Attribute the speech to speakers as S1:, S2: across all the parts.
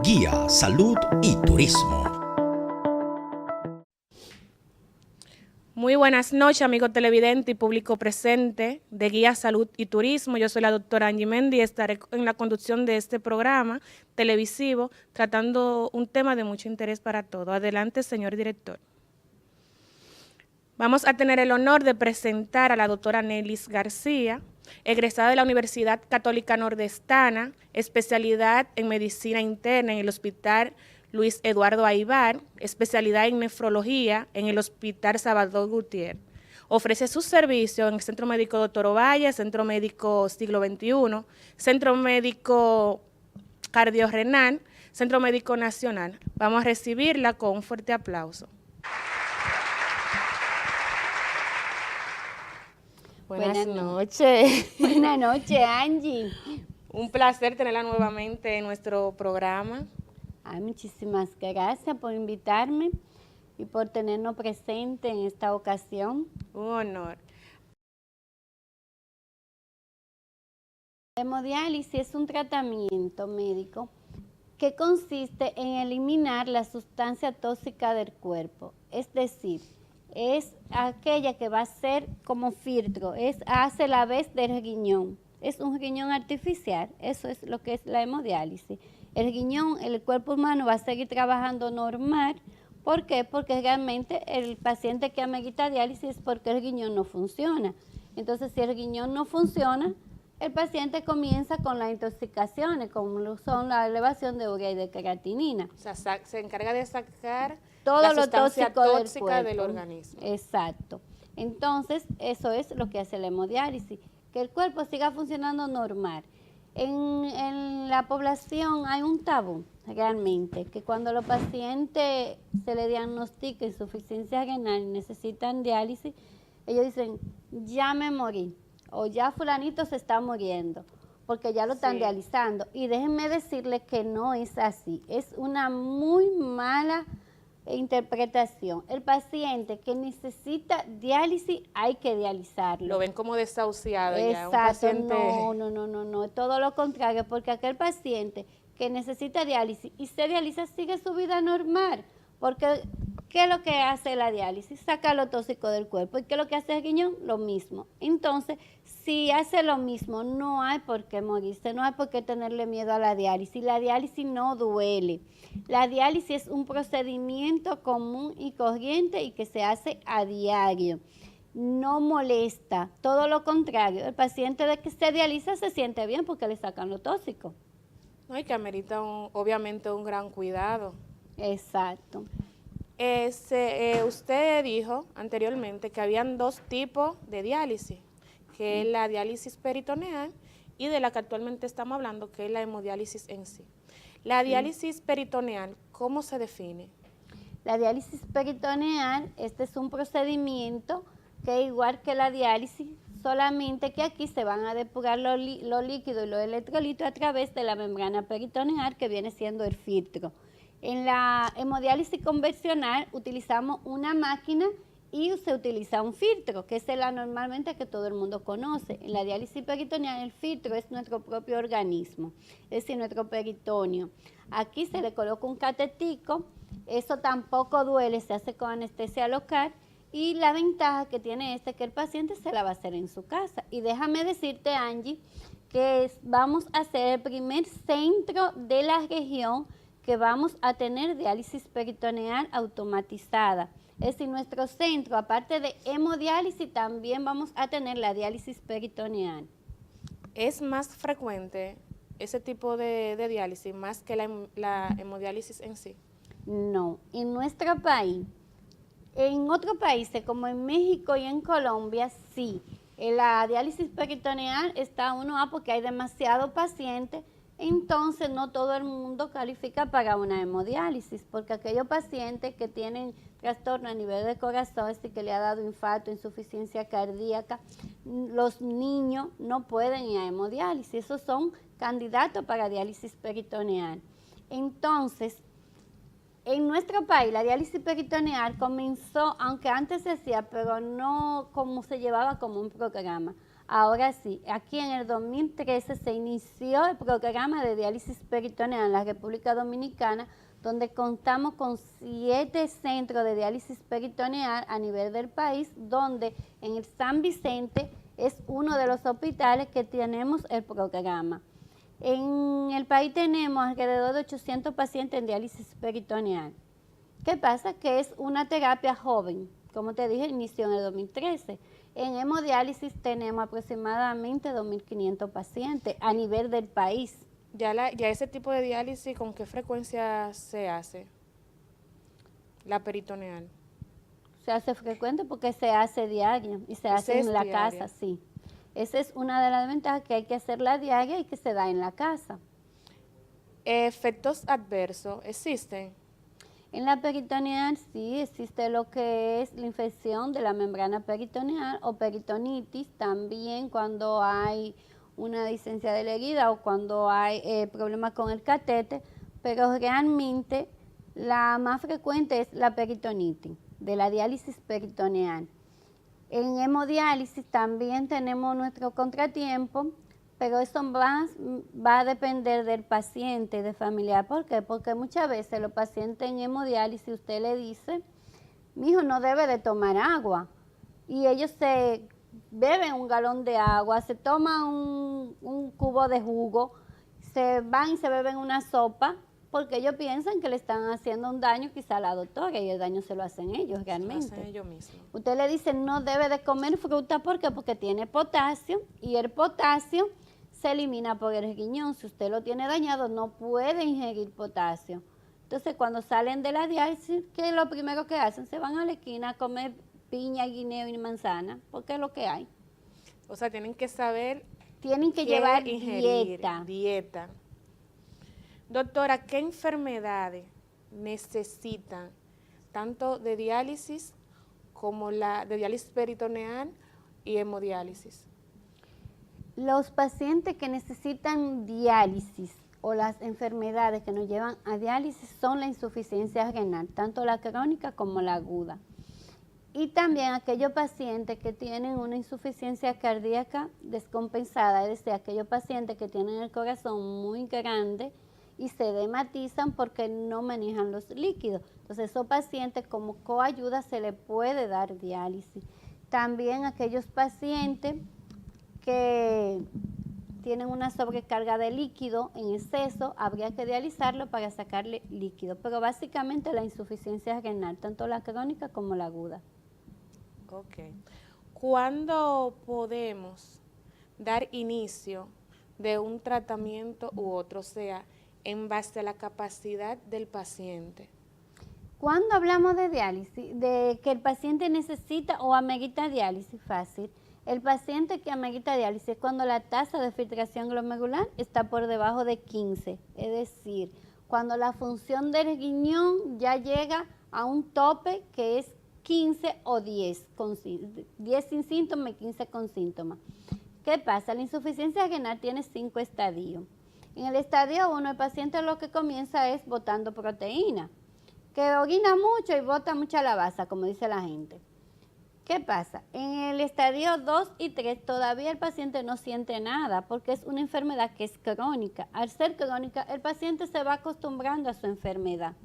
S1: Guía, Salud y Turismo.
S2: Muy buenas noches, amigos televidentes y público presente de Guía, Salud y Turismo. Yo soy la doctora Angie Mendy y estaré en la conducción de este programa televisivo tratando un tema de mucho interés para todos. Adelante, señor director. Vamos a tener el honor de presentar a la doctora Nelis García, egresada de la Universidad Católica Nordestana, especialidad en Medicina Interna en el Hospital Luis Eduardo Aybar, especialidad en Nefrología en el Hospital Salvador Gutiérrez. Ofrece sus servicios en el Centro Médico Dr. Ovalle, Centro Médico Siglo XXI, Centro Médico Cardiorrenal, Centro Médico Nacional. Vamos a recibirla con un fuerte aplauso. Buenas noches.
S3: Buenas noches, Angie.
S2: Un placer tenerla nuevamente en nuestro programa.
S3: Muchísimas gracias por invitarme y por tenernos presente en esta ocasión.
S2: Un honor.
S3: La hemodiálisis es un tratamiento médico que consiste en eliminar la sustancia tóxica del cuerpo, es decir, es aquella que va a ser como filtro, hace la vez del riñón. Es un riñón artificial, eso es lo que es la hemodiálisis. El riñón, el cuerpo humano va a seguir trabajando normal. ¿Por qué? Porque realmente el paciente que amerita diálisis es porque el riñón no funciona. Entonces, si el riñón no funciona, el paciente comienza con las intoxicaciones, como son la elevación de urea y de creatinina.
S2: O sea, se encarga de sacar
S3: todo
S2: la
S3: lo
S2: sustancia tóxica del
S3: cuerpo.
S2: organismo.
S3: Exacto. Entonces, eso es lo que hace la hemodiálisis, que el cuerpo siga funcionando normal. En la población hay un tabú realmente, que cuando los pacientes se le diagnostica insuficiencia renal y necesitan diálisis, ellos dicen, ya me morí, o ya fulanito se está muriendo, porque ya lo están dializando. Y déjenme decirles que no es así, es una muy mala interpretación. El paciente que necesita diálisis hay que dializarlo.
S2: Lo ven como desahuciado.
S3: Exacto,
S2: ya, un paciente...
S3: no, todo lo contrario, porque aquel paciente que necesita diálisis y se dializa sigue su vida normal, porque ¿qué es lo que hace la diálisis? Saca lo tóxico del cuerpo. ¿Y qué es lo que hace el riñón? Lo mismo. Entonces, si hace lo mismo, no hay por qué morirse, no hay por qué tenerle miedo a la diálisis. La diálisis no duele. La diálisis es un procedimiento común y corriente y que se hace a diario. No molesta, todo lo contrario. El paciente de que se dializa se siente bien porque le sacan lo tóxico.
S2: No, y que amerita obviamente un gran cuidado.
S3: Exacto.
S2: Usted dijo anteriormente que habían dos tipos de diálisis, que es la diálisis peritoneal y de la que actualmente estamos hablando, que es la hemodiálisis en sí. La diálisis peritoneal, ¿cómo se define?
S3: La diálisis peritoneal, este es un procedimiento que igual que la diálisis, solamente que aquí se van a depurar los líquidos y los electrolitos a través de la membrana peritoneal, que viene siendo el filtro. En la hemodiálisis convencional utilizamos una máquina y se utiliza un filtro, que es la normalmente que todo el mundo conoce. En la diálisis peritoneal el filtro es nuestro propio organismo, es decir, nuestro peritoneo. Aquí se le coloca un catetico, eso tampoco duele, se hace con anestesia local, y la ventaja que tiene es que el paciente se la va a hacer en su casa. Y déjame decirte, Angie, que vamos a ser el primer centro de la región que vamos a tener diálisis peritoneal automatizada. Es decir, nuestro centro, aparte de hemodiálisis, también vamos a tener la diálisis peritoneal.
S2: ¿Es más frecuente ese tipo de diálisis más que la hemodiálisis en sí?
S3: No, en nuestro país, en otros países como en México y en Colombia, sí. En la diálisis peritoneal está porque hay demasiados pacientes. Entonces, no todo el mundo califica para una hemodiálisis, porque aquellos pacientes que tienen trastorno a nivel de corazón, es decir, que le ha dado infarto, insuficiencia cardíaca, los niños no pueden ir a hemodiálisis, esos son candidatos para diálisis peritoneal. Entonces, en nuestro país, la diálisis peritoneal comenzó, aunque antes se hacía, pero no como se llevaba como un programa. Ahora sí, aquí en el 2013 se inició el programa de diálisis peritoneal en la República Dominicana, donde contamos con 7 centros de diálisis peritoneal a nivel del país, donde en el San Vicente es uno de los hospitales que tenemos el programa. En el país tenemos alrededor de 800 pacientes en diálisis peritoneal. ¿Qué pasa? Que es una terapia joven, como te dije, inició en el 2013. En hemodiálisis tenemos aproximadamente 2.500 pacientes a nivel del país.
S2: Ya ese tipo de diálisis, ¿con qué frecuencia se hace? La peritoneal.
S3: Se hace frecuente porque se hace diaria y se hace en la casa, sí. Esa es una de las ventajas, que hay que hacerla diaria y que se da en la casa.
S2: ¿Efectos adversos existen?
S3: En la peritoneal sí existe lo que es la infección de la membrana peritoneal o peritonitis, también cuando hay una distensión de la herida o cuando hay problemas con el catete, pero realmente la más frecuente es la peritonitis, de la diálisis peritoneal. En hemodiálisis también tenemos nuestro contratiempo, pero eso más va a depender del paciente, del familiar. ¿Por qué? Porque muchas veces los pacientes en hemodiálisis, usted le dice, mi hijo no debe de tomar agua, y ellos se beben un galón de agua, se toman un cubo de jugo, se van y se beben una sopa, porque ellos piensan que le están haciendo un daño quizá a la doctora, y el daño se lo hacen ellos realmente.
S2: Se lo hacen ellos mismos.
S3: Usted le dice no debe de comer fruta, ¿por qué? Porque tiene potasio, y el potasio se elimina por el riñón. Si usted lo tiene dañado, no puede ingerir potasio. Entonces, cuando salen de la diálisis, ¿qué es lo primero que hacen? Se van a la esquina a comer piña, guineo y manzana, porque es lo que hay.
S2: O sea, tienen que saber.
S3: Tienen que llevar dieta.
S2: Doctora, ¿qué enfermedades necesitan tanto de diálisis como la de diálisis peritoneal y hemodiálisis?
S3: Los pacientes que necesitan diálisis o las enfermedades que nos llevan a diálisis son la insuficiencia renal, tanto la crónica como la aguda. Y también aquellos pacientes que tienen una insuficiencia cardíaca descompensada, es decir, aquellos pacientes que tienen el corazón muy grande y se dematizan porque no manejan los líquidos. Entonces, esos pacientes como coayuda se le puede dar diálisis. También aquellos pacientes que tienen una sobrecarga de líquido en exceso, habría que dializarlo para sacarle líquido. Pero básicamente la insuficiencia renal, tanto la crónica como la aguda.
S2: Ok. ¿Cuándo podemos dar inicio de un tratamiento u otro? O sea, en base a la capacidad del paciente.
S3: Cuando hablamos de diálisis, de que el paciente necesita o amerita diálisis, fácil. El paciente que amerita diálisis es cuando la tasa de filtración glomerular está por debajo de 15, es decir, cuando la función del riñón ya llega a un tope que es 15 o 10, 10 sin síntomas y 15 con síntomas. ¿Qué pasa? La insuficiencia renal tiene 5 estadios. En el estadio 1, el paciente lo que comienza es botando proteína, que orina mucho y bota mucha lavaza, como dice la gente. ¿Qué pasa? En el estadio 2 y 3 todavía el paciente no siente nada, porque es una enfermedad que es crónica. Al ser crónica, el paciente se va acostumbrando a su enfermedad.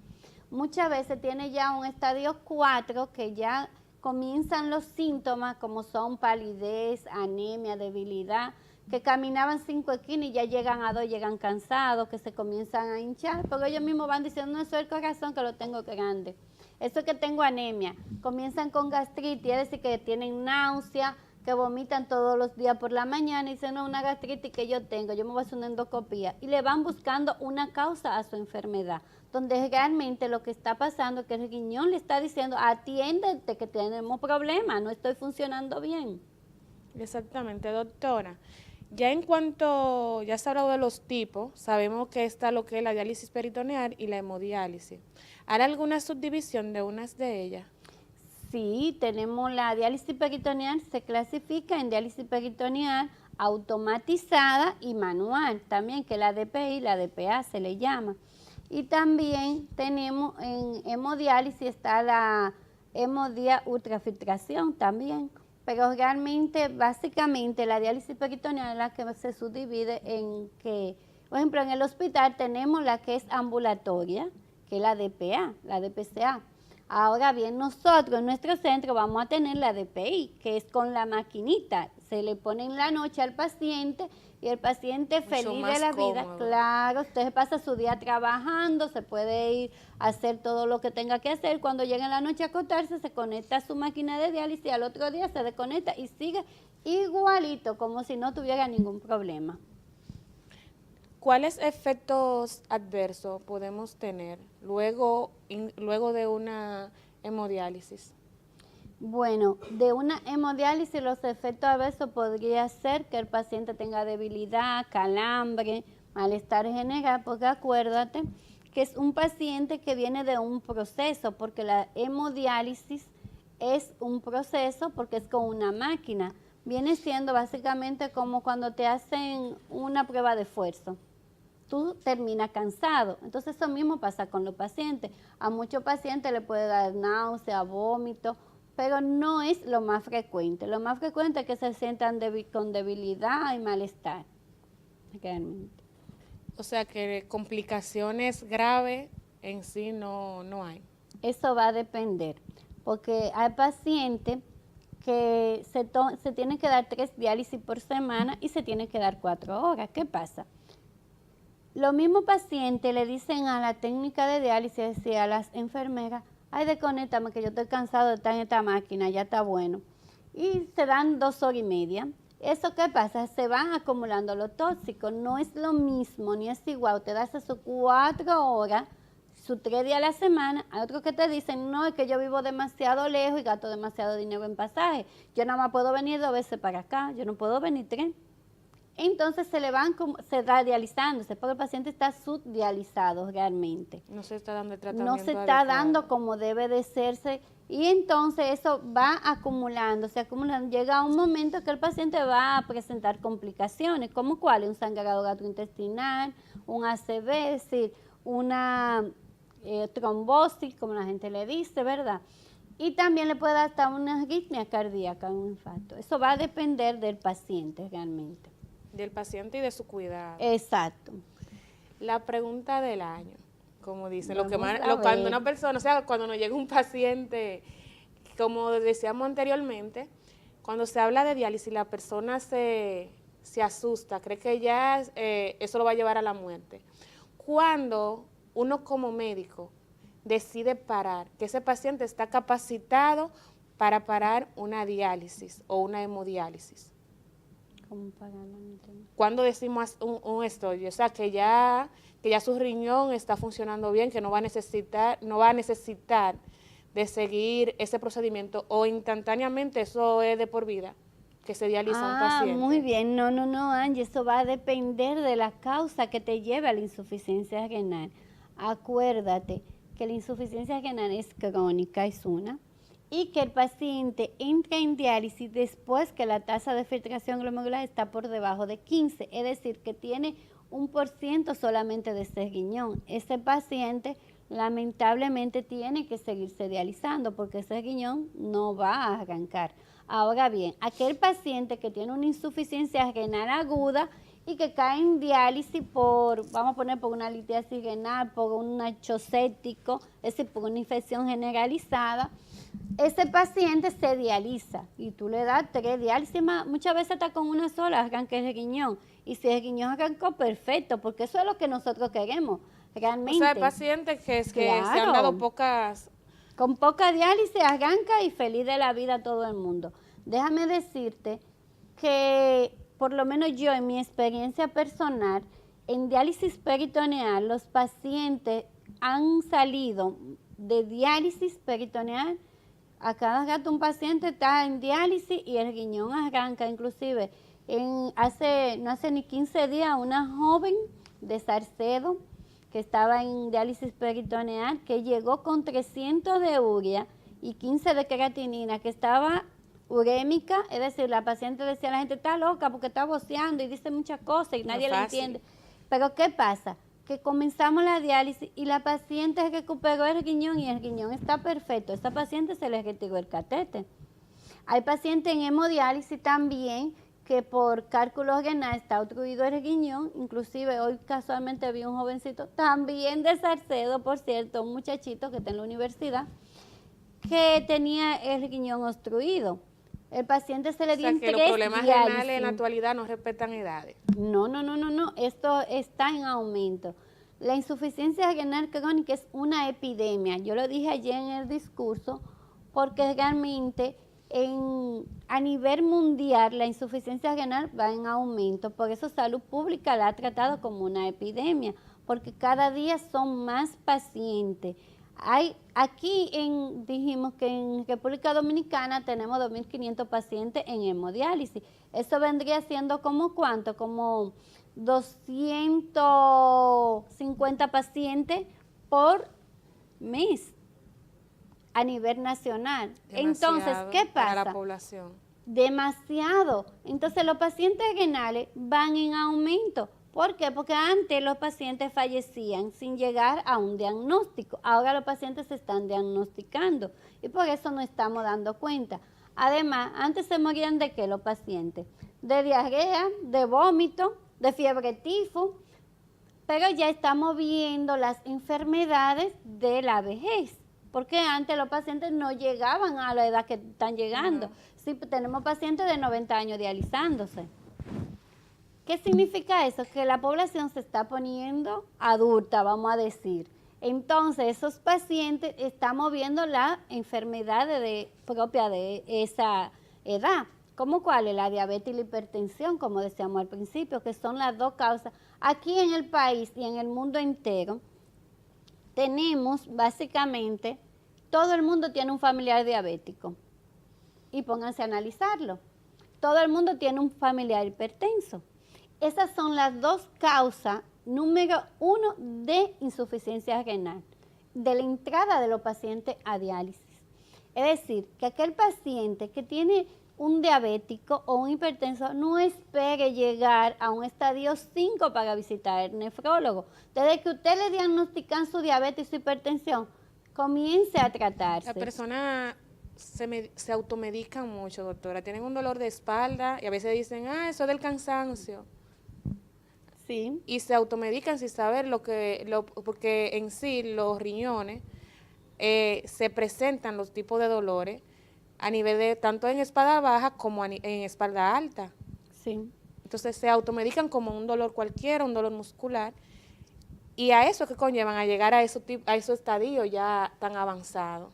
S3: Muchas veces tiene ya un estadio 4 que ya comienzan los síntomas como son palidez, anemia, debilidad, que caminaban 5 esquinas y ya llegan a 2, llegan cansados, que se comienzan a hinchar, porque ellos mismos van diciendo, no, eso es el corazón que lo tengo grande, eso es que tengo anemia. Comienzan con gastritis, es decir, que tienen náusea, que vomitan todos los días por la mañana y dicen, no, una gastritis que yo tengo, yo me voy a hacer una endoscopía. Y le van buscando una causa a su enfermedad, donde realmente lo que está pasando es que el riñón le está diciendo, atiéndete que tenemos problemas, no estoy funcionando bien.
S2: Exactamente, doctora. Ya en cuanto, ya se ha hablado de los tipos, sabemos que está lo que es la diálisis peritoneal y la hemodiálisis. ¿Hay alguna subdivisión de unas de ellas?
S3: Sí, tenemos la diálisis peritoneal, se clasifica en diálisis peritoneal automatizada y manual, también que la DPI, la DPA se le llama. Y también tenemos en hemodiálisis, está la hemodía ultrafiltración también, pero realmente, básicamente, la diálisis peritoneal es la que se subdivide en que, por ejemplo, en el hospital tenemos la que es ambulatoria, que es la DPA, la DPCA. Ahora bien, nosotros en nuestro centro vamos a tener la DPI, que es con la maquinita. Se le pone en la noche al paciente y el paciente feliz de la vida. Claro, usted pasa su día trabajando, se puede ir a hacer todo lo que tenga que hacer. Cuando llega en la noche a acostarse, se conecta a su máquina de diálisis y al otro día se desconecta y sigue igualito, como si no tuviera ningún problema.
S2: ¿Cuáles efectos adversos podemos tener luego de una hemodiálisis?
S3: Bueno, de una hemodiálisis los efectos adversos podría ser que el paciente tenga debilidad, calambre, malestar general, porque acuérdate que es un paciente que viene de un proceso, porque la hemodiálisis es un proceso porque es con una máquina. Viene siendo básicamente como cuando te hacen una prueba de esfuerzo. Tú terminas cansado. Entonces eso mismo pasa con los pacientes. A muchos pacientes le puede dar náusea, vómito, pero no es lo más frecuente. Lo más frecuente es que se sientan con debilidad y malestar, realmente.
S2: O sea que complicaciones graves en sí no hay.
S3: Eso va a depender, porque hay pacientes que se tienen que dar 3 diálisis por semana y se tienen que dar 4 horas. ¿Qué pasa? Los mismos pacientes le dicen a la técnica de diálisis, es decir, a las enfermeras, ay, desconéctame que yo estoy cansado de estar en esta máquina, ya está bueno. Y se dan 2 horas y media. ¿Eso qué pasa? Se van acumulando los tóxicos. No es lo mismo, ni es igual. Te das sus 4 horas, sus 3 días a la semana. Hay otros que te dicen, no, es que yo vivo demasiado lejos y gasto demasiado dinero en pasaje. Yo nada más puedo venir 2 veces para acá, yo no puedo venir 3. Entonces se da dializándose, porque el paciente está subdializado realmente.
S2: No se está dando el tratamiento
S3: No se está
S2: adecuado.
S3: dando como debe de serse, y entonces eso va acumulándose. Llega un momento que el paciente va a presentar complicaciones, como cuáles, un sangrado gastrointestinal, un ACV, es decir, una trombosis, como la gente le dice, ¿verdad? Y también le puede dar hasta una arritmia cardíaca, un infarto. Eso va a depender del paciente realmente.
S2: Del paciente y de su cuidado.
S3: Exacto.
S2: La pregunta del año, como dicen,
S3: Vamos
S2: cuando una persona, o sea, cuando nos llega un paciente, como decíamos anteriormente, cuando se habla de diálisis, la persona se asusta, cree que ya eso lo va a llevar a la muerte. Cuando uno como médico decide parar, que ese paciente está capacitado para parar una diálisis o una hemodiálisis. Cuando decimos un estudio, o sea, que ya su riñón está funcionando bien, que no va a necesitar de seguir ese procedimiento, o instantáneamente eso es de por vida, que se dializa un paciente.
S3: Muy bien, no, Angie, eso va a depender de la causa que te lleve a la insuficiencia renal. Acuérdate que la insuficiencia renal es crónica, es una, y que el paciente entra en diálisis después que la tasa de filtración glomerular está por debajo de 15, es decir, que tiene 1% solamente de ese riñón. Ese paciente lamentablemente tiene que seguirse dializando porque ese riñón no va a arrancar. Ahora bien, aquel paciente que tiene una insuficiencia renal aguda y que cae en diálisis vamos a poner por una litiasis renal, por un hecho séptico, es decir, por una infección generalizada, ese paciente se dializa y tú le das 3 diálisis, muchas veces está con una sola, arranca el riñón. Y si el riñón arrancó, perfecto, porque eso es lo que nosotros queremos, realmente.
S2: O sea, hay pacientes que se han dado pocas...
S3: Con poca diálisis arranca y feliz de la vida todo el mundo. Déjame decirte que, por lo menos yo, en mi experiencia personal, en diálisis peritoneal, los pacientes han salido de diálisis peritoneal. A cada rato un paciente está en diálisis y el riñón arranca. Inclusive, no hace ni 15 días, una joven de Salcedo que estaba en diálisis peritoneal, que llegó con 300 de urea y 15 de creatinina, que estaba urémica, es decir, la paciente decía, la gente está loca porque está voceando y dice muchas cosas y nadie le entiende. Pero ¿qué pasa? Que comenzamos la diálisis y la paciente recuperó el riñón y el riñón está perfecto. A esa paciente se le retiró el catéter. Hay pacientes en hemodiálisis también que por cálculo renal está obstruido el riñón, inclusive hoy casualmente vi un jovencito, también de Salcedo, por cierto, un muchachito que está en la universidad, que tenía el riñón obstruido. El paciente se le dio en
S2: que los
S3: 3
S2: problemas
S3: diálisis.
S2: renales en la actualidad no respetan edades.
S3: No, esto está en aumento. La insuficiencia renal crónica es una epidemia, yo lo dije ayer en el discurso, porque realmente a nivel mundial la insuficiencia renal va en aumento, por eso Salud Pública la ha tratado como una epidemia, porque cada día son más pacientes. Dijimos que en República Dominicana tenemos 2.500 pacientes en hemodiálisis. Eso vendría siendo como ¿cuánto? Como 250 pacientes por mes a nivel nacional.
S2: Demasiado.
S3: Entonces, ¿qué pasa?
S2: Para la población.
S3: Demasiado. Entonces, los pacientes renales van en aumento. ¿Por qué? Porque antes los pacientes fallecían sin llegar a un diagnóstico. Ahora los pacientes se están diagnosticando y por eso no estamos dando cuenta. Además, antes se morían ¿de qué los pacientes? De diarrea, de vómito, de fiebre tifo, pero ya estamos viendo las enfermedades de la vejez, porque antes los pacientes no llegaban a la edad que están llegando. Sí, tenemos pacientes de 90 años dializándose. ¿Qué significa eso? Que la población se está poniendo adulta, vamos a decir. Entonces, esos pacientes estamos viendo la enfermedad propia de esa edad. ¿Cómo cuál es? La diabetes y la hipertensión, como decíamos al principio, que son las dos causas. Aquí en el país y en el mundo entero, tenemos básicamente, todo el mundo tiene un familiar diabético. Y pónganse a analizarlo. Todo el mundo tiene un familiar hipertenso. Esas son las dos causas número 1 de insuficiencia renal, de la entrada de los pacientes a diálisis. Es decir, que aquel paciente que tiene un diabético o un hipertenso no espere llegar a un estadio 5 para visitar al nefrólogo. Desde que usted le diagnostican su diabetes y su hipertensión, comience a tratarse.
S2: La persona se automedican mucho, doctora. Tienen un dolor de espalda y a veces dicen, eso es del cansancio.
S3: Sí.
S2: Y se automedican sin saber porque en sí los riñones se presentan los tipos de dolores a nivel de tanto en espalda baja como en espalda alta.
S3: Sí.
S2: Entonces se automedican como un dolor cualquiera, un dolor muscular, y a eso es que conllevan a llegar a esos estadios ya tan avanzados.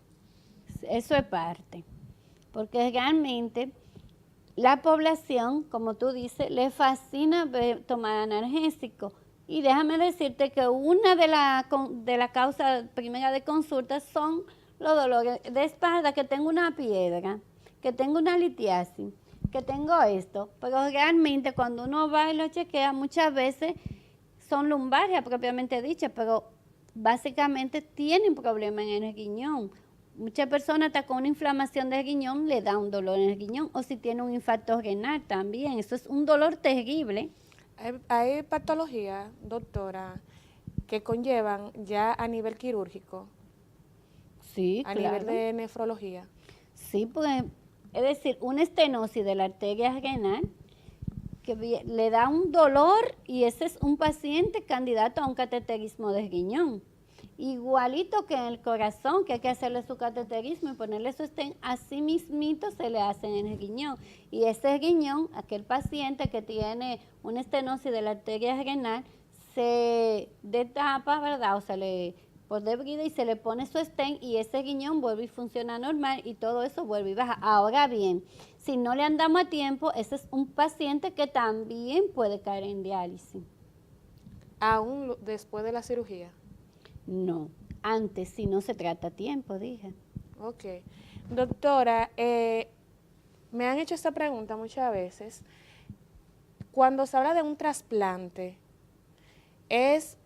S3: Eso es parte, porque realmente la población, como tú dices, le fascina tomar analgésico. Y déjame decirte que una de la causas primera de consulta son los dolores de espalda, que tengo una piedra, que tengo una litiasis, que tengo esto. Pero realmente cuando uno va y lo chequea, muchas veces son lumbares propiamente dichas, pero básicamente tienen problemas en el riñón. Muchas personas hasta con una inflamación del riñón le da un dolor en el riñón, o si tiene un infarto renal también. Eso es un dolor terrible.
S2: Hay patologías, doctora, que conllevan ya a nivel quirúrgico,
S3: Sí,
S2: a
S3: claro.
S2: nivel de nefrología.
S3: Sí, pues, es decir, una estenosis de la arteria renal que le da un dolor y ese es un paciente candidato a un cateterismo de riñón. Igualito que en el corazón, que hay que hacerle su cateterismo y ponerle su stent, así mismito se le hacen en el riñón. Y ese riñón, aquel paciente que tiene una estenosis de la arteria renal, se destapa, ¿verdad? O se le debrida y se le pone su stent y ese riñón vuelve y funciona normal y todo eso vuelve y baja. Ahora bien, si no le andamos a tiempo, ese es un paciente que también puede caer en diálisis.
S2: Aún después de la cirugía.
S3: No, antes, si no se trata a tiempo, dije.
S2: Ok. Doctora, me han hecho esta pregunta muchas veces. Cuando se habla de un trasplante, es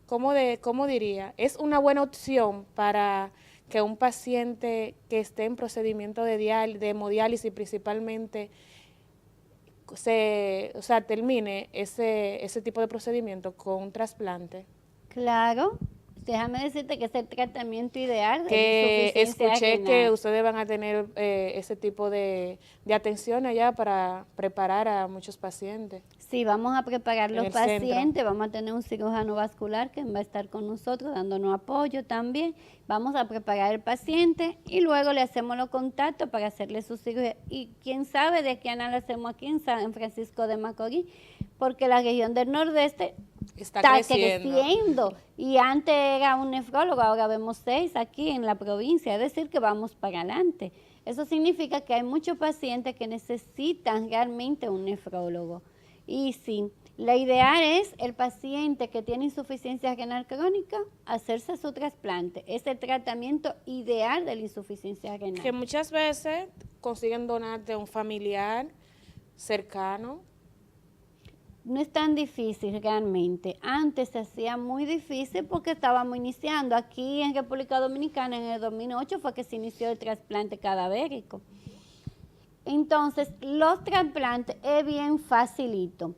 S2: ¿cómo diría? Es una buena opción para que un paciente que esté en procedimiento de hemodiálisis principalmente termine ese tipo de procedimiento con un trasplante.
S3: Claro, Déjame decirte que es el tratamiento ideal de
S2: Que
S3: insuficiencia
S2: escuché
S3: renal.
S2: que ustedes van a tener ese tipo de atención allá para preparar a muchos pacientes.
S3: Sí, vamos a preparar
S2: En
S3: los
S2: el centro.
S3: pacientes, vamos a tener un cirujano vascular que va a estar con nosotros dándonos apoyo también. Vamos a preparar el paciente y luego le hacemos los contactos para hacerle su cirugía. Y quién sabe de qué año lo hacemos aquí en San Francisco de Macorís, porque la región del Nordeste
S2: Está
S3: está
S2: creciendo.
S3: creciendo. Y antes era un nefrólogo, ahora vemos 6 aquí en la provincia, es decir, que vamos para adelante. Eso significa que hay muchos pacientes que necesitan realmente un nefrólogo. Y sí, la idea es el paciente que tiene insuficiencia renal crónica, hacerse su trasplante. Es el tratamiento ideal de la insuficiencia renal.
S2: Que muchas veces consiguen donar de un familiar cercano.
S3: No es tan difícil realmente. Antes se hacía muy difícil porque estábamos iniciando. Aquí en República Dominicana en el 2008 fue que se inició el trasplante cadavérico. Entonces, los trasplantes es bien facilito.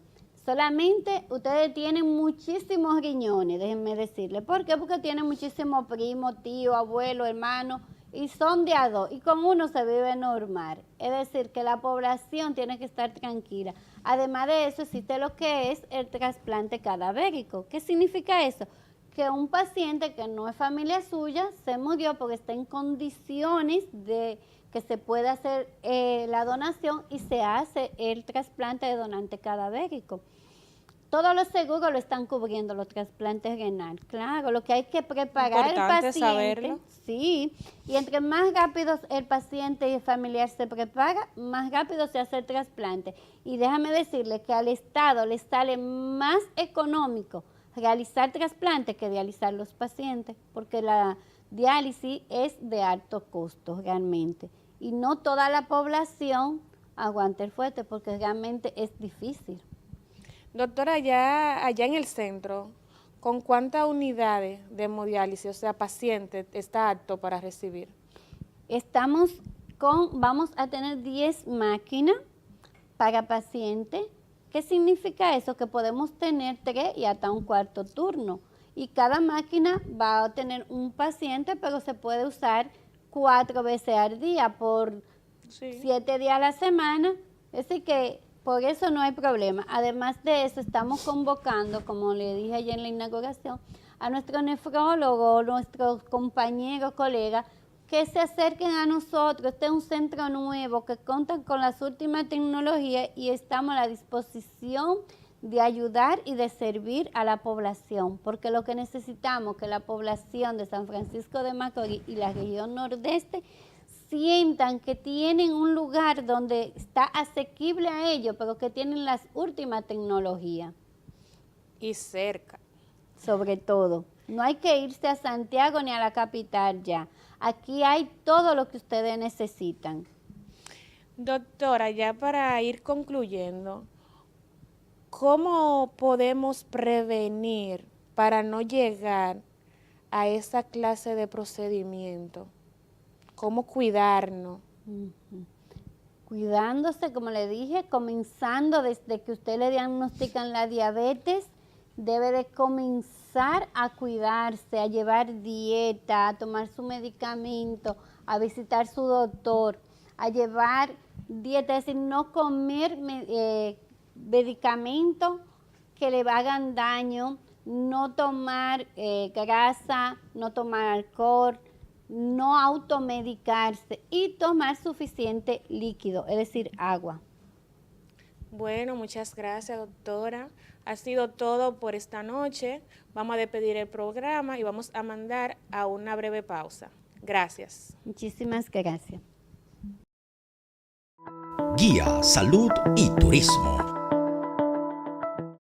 S3: Solamente ustedes tienen muchísimos riñones, déjenme decirles. ¿Por qué? Porque tienen muchísimos primos, tíos, abuelos, hermanos, y son de a dos, y con uno se vive normal. Es decir, que la población tiene que estar tranquila. Además de eso, existe lo que es el trasplante cadavérico. ¿Qué significa eso? Que un paciente que no es familia suya se murió porque está en condiciones de que se puede hacer la donación y se hace el trasplante de donante cadavérico. Todos los seguros lo están cubriendo, los trasplantes renales. Claro, lo que hay que preparar el paciente.
S2: Saberlo.
S3: Sí, y entre más rápido el paciente y el familiar se prepara, más rápido se hace el trasplante. Y déjame decirle que al Estado le sale más económico realizar trasplante que realizar los pacientes, porque la diálisis es de alto costo realmente. Y no toda la población aguanta el fuerte porque realmente es difícil.
S2: Doctora, allá en el centro, ¿con cuántas unidades de hemodiálisis, o sea, paciente, está apto para recibir?
S3: Vamos a tener 10 máquinas para pacientes. ¿Qué significa eso? Que podemos tener 3 y hasta un cuarto turno. Y cada máquina va a tener un paciente, pero se puede usar 4 veces al día por 7 días a la semana. Es decir que por eso no hay problema. Además de eso, estamos convocando, como le dije ayer en la inauguración, a nuestro nefrólogo, nuestros compañeros, colegas, que se acerquen a nosotros. Este es un centro nuevo que cuenta con las últimas tecnologías y estamos a la disposición de ayudar y de servir a la población, porque lo que necesitamos es que la población de San Francisco de Macorís y la región nordeste sientan que tienen un lugar donde está asequible a ellos, pero que tienen las últimas tecnologías.
S2: Y cerca.
S3: Sobre todo, no hay que irse a Santiago ni a la capital ya. Aquí hay todo lo que ustedes necesitan.
S2: Doctora, ya para ir concluyendo, ¿cómo podemos prevenir para no llegar a esa clase de procedimiento? ¿Cómo cuidarnos?
S3: Cuidándose, como le dije, comenzando desde que usted le diagnostican la diabetes, debe de comenzar a cuidarse, a llevar dieta, a tomar su medicamento, a visitar su doctor, a llevar dieta, es decir, no comer medicamentos que le hagan daño, no tomar grasa, no tomar alcohol, no automedicarse y tomar suficiente líquido, es decir, agua.
S2: Bueno, muchas gracias, doctora. Ha sido todo por esta noche. Vamos a despedir el programa y vamos a mandar a una breve pausa. Gracias.
S3: Muchísimas gracias.
S1: Guía, Salud y Turismo.